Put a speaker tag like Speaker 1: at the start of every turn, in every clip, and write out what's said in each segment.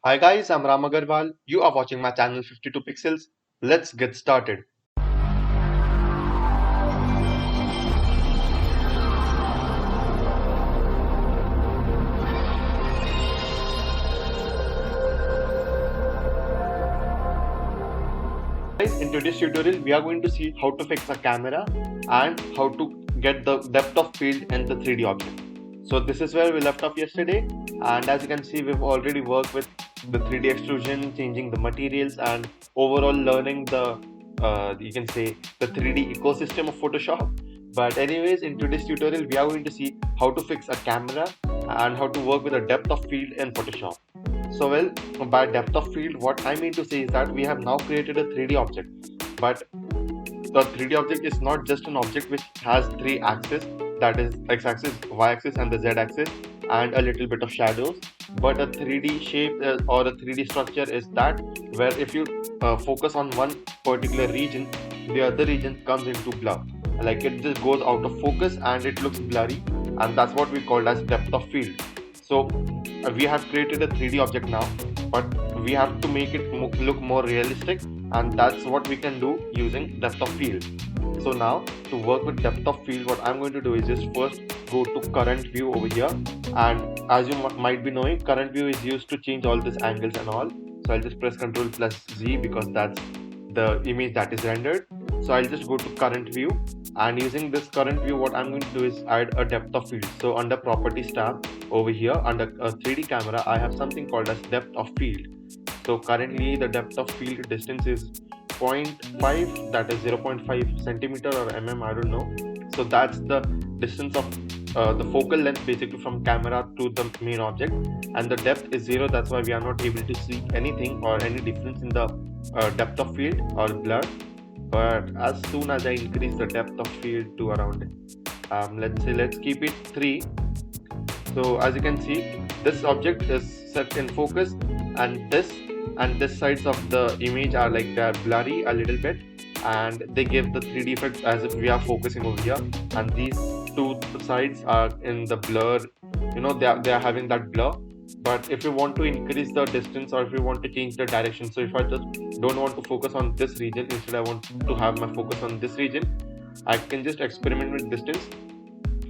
Speaker 1: Hi guys, I'm Ram Agarwal. You are watching my channel 52 Pixels. Let's get started. Guys, in today's tutorial, we are going to see how to fix a camera and how to get the depth of field in the 3D object. So this is where we left off yesterday, and as you can see, we've already worked with the 3D extrusion, changing the materials, and overall learning the you can say the 3D ecosystem of Photoshop. But anyways, in today's tutorial, we are going to see how to fix a camera and how to work with a depth of field in Photoshop. So well, by depth of field, what I mean to say is that we have now created a 3D object, but the 3D object is not just an object which has three axes, that is x-axis, y-axis and the z-axis, and a little bit of shadows, but a 3D shape or a 3D structure is that where if you focus on one particular region, the other region comes into blur, like it just goes out of focus and it looks blurry, and that's what we call as depth of field. So we have created a 3D object now, but we have to make it look more realistic, and that's what we can do using depth of field. So now to work with depth of field, what I'm going to do is just first go to current view over here, and as you might be knowing, current view is used to change all these angles and all. So I'll just press Ctrl plus Z because that's the image that is rendered. So I'll just go to current view, and using this current view, what I'm going to do is add a depth of field. So under properties tab over here, under a 3D camera, I have something called as depth of field. So currently the depth of field distance is 0.5, that is 0.5 centimeter or I don't know. So that's the distance of the focal length basically from camera to the main object, and the depth is 0. That's why we are not able to see anything or any difference in the depth of field or blur. But as soon as I increase the depth of field to around let's keep it 3. So as you can see, this object is set in focus, and this sides of the image are like they're blurry a little bit, and they give the 3D effect as if we are focusing over here, and these two sides are in the blur, they are having that blur. But if you want to increase the distance, or if you want to change the direction, so if I just don't want to focus on this region, instead I want to have my focus on this region, I can just experiment with distance.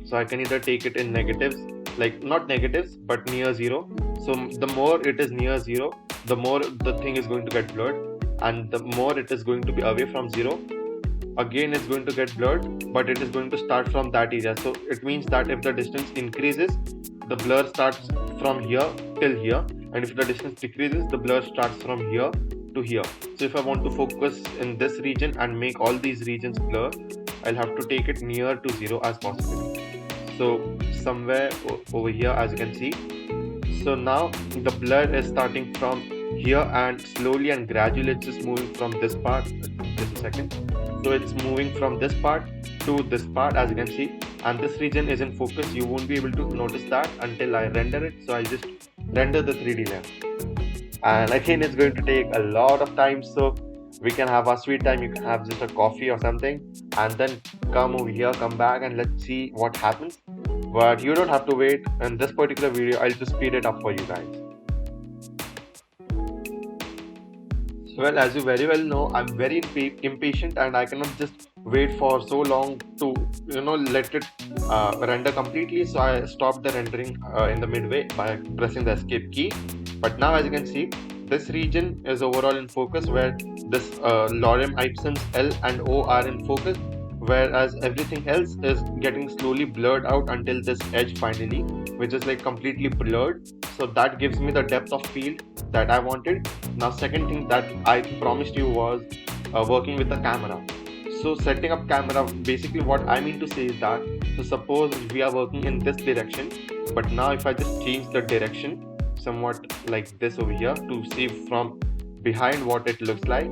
Speaker 1: So I can either take it in negatives, like not negatives but near 0. So the more it is near 0, the more the thing is going to get blurred, and the more it is going to be away from 0, again it's going to get blurred, but it is going to start from that area. So it means that if the distance increases, the blur starts from here till here, and if the distance decreases, the blur starts from here to here. So if I want to focus in this region and make all these regions blur, I'll have to take it near to 0 as possible. So somewhere over here, as you can see, so now the blur is starting from here, and slowly and gradually it's just moving from this part. Just a second. So it's moving from this part to this part, as you can see, and this region is in focus. You won't be able to notice that until I render it. So I just render the 3D layer, and again it's going to take a lot of time, so we can have our sweet time. You can have just a coffee or something, and then come over here, come back, and let's see what happens. But you don't have to wait. In this particular video, I'll just speed it up for you guys. Well, as you very well know, I'm very impatient, and I cannot just wait for so long to let it render completely. So I stopped the rendering in the midway by pressing the escape key. But now, as you can see, this region is overall in focus, where this lorem ipsum L and O are in focus, whereas everything else is getting slowly blurred out until this edge finally, which is like completely blurred. So that gives me the depth of field that I wanted. Now second thing that I promised you was working with the camera. So setting up camera, basically what I mean to say is that, so suppose we are working in this direction, but now if I just change the direction somewhat like this over here to see from behind what it looks like,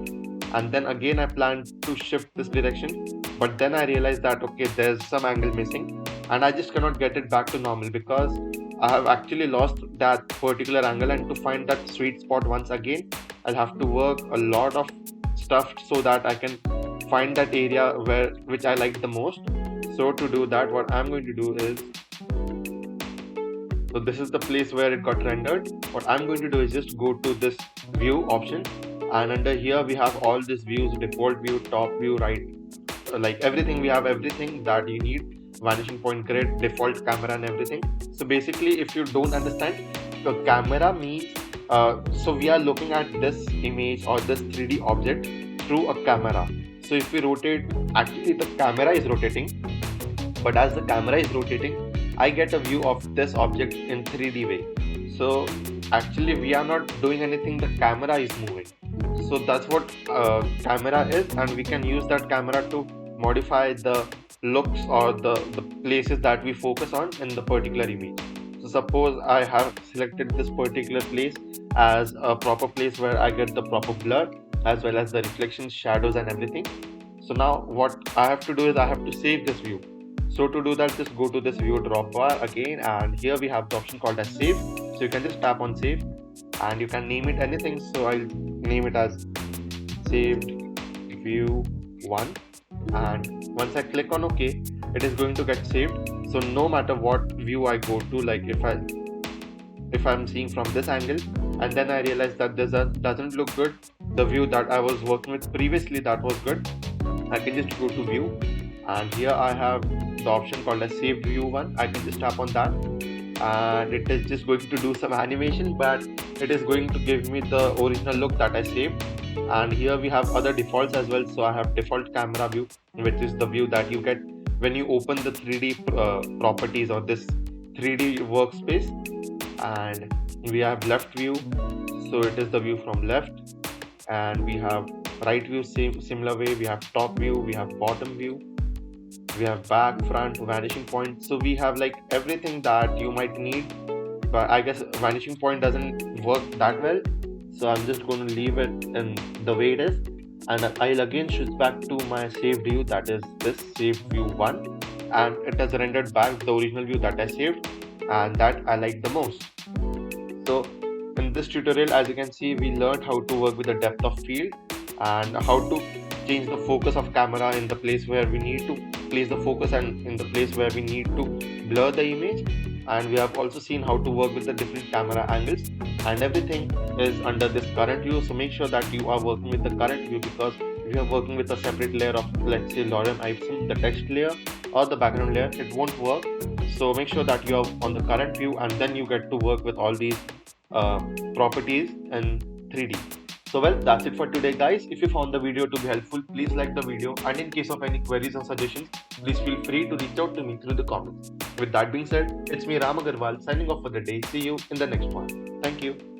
Speaker 1: and then again I plan to shift this direction, but then I realized that okay, there's some angle missing, and I just cannot get it back to normal because I have actually lost that particular angle. And to find that sweet spot once again, I'll have to work a lot of stuff so that I can find that area which I like the most. So to do that, what I'm going to do is So this is the place where it got rendered. What I'm going to do is just go to this view option, and under here we have all these views: default view, top view, right, like everything. We have everything that you need: vanishing point grid, default camera, and everything. So basically, if you don't understand, the camera means so we are looking at this image or this 3D object through a camera. So if we rotate, actually the camera is rotating, but as the camera is rotating, I get a view of this object in 3D way. So actually we are not doing anything, the camera is moving. So that's what camera is, and we can use that camera to modify the looks or the places that we focus on in the particular image. So suppose I have selected this particular place as a proper place where I get the proper blur as well as the reflections, shadows and everything. So now what I have to do is I have to save this view. So to do that, just go to this view drop bar again, and here we have the option called as save. So you can just tap on save and you can name it anything. So I'll name it as saved view 1, and once I click on OK, it is going to get saved. So no matter what view I go to, like if I'm seeing from this angle and then I realize that this doesn't look good, the view that I was working with previously that was good, I can just go to view, and here I have the option called as saved view 1. I can just tap on that and it is just going to do some animation, but it is going to give me the original look that I saved. And here we have other defaults as well. So I have default camera view, which is the view that you get when you open the 3D properties or this 3D workspace. And we have left view, so it is the view from left, and we have right view, similar way. We have top view, we have bottom view, we have back, front, vanishing point. So we have like everything that you might need, but I guess vanishing point doesn't work that well, so I'm just going to leave it in the way it is, and I'll again switch back to my saved view, that is this saved view 1, and it has rendered back the original view that I saved and that I like the most. So in this tutorial, as you can see, we learned how to work with the depth of field and how to change the focus of camera in the place where we need to place the focus and in the place where we need to blur the image. And we have also seen how to work with the different camera angles, and everything is under this current view. So make sure that you are working with the current view, because if you are working with a separate layer of, let's say, Lorem Ipsum, the text layer or the background layer, it won't work. So make sure that you are on the current view, and then you get to work with all these properties in 3D. So well, that's it for today guys. If you found the video to be helpful, please like the video, and in case of any queries or suggestions, please feel free to reach out to me through the comments. With that being said, it's me Agarwal signing off for the day. See you in the next one. Thank you.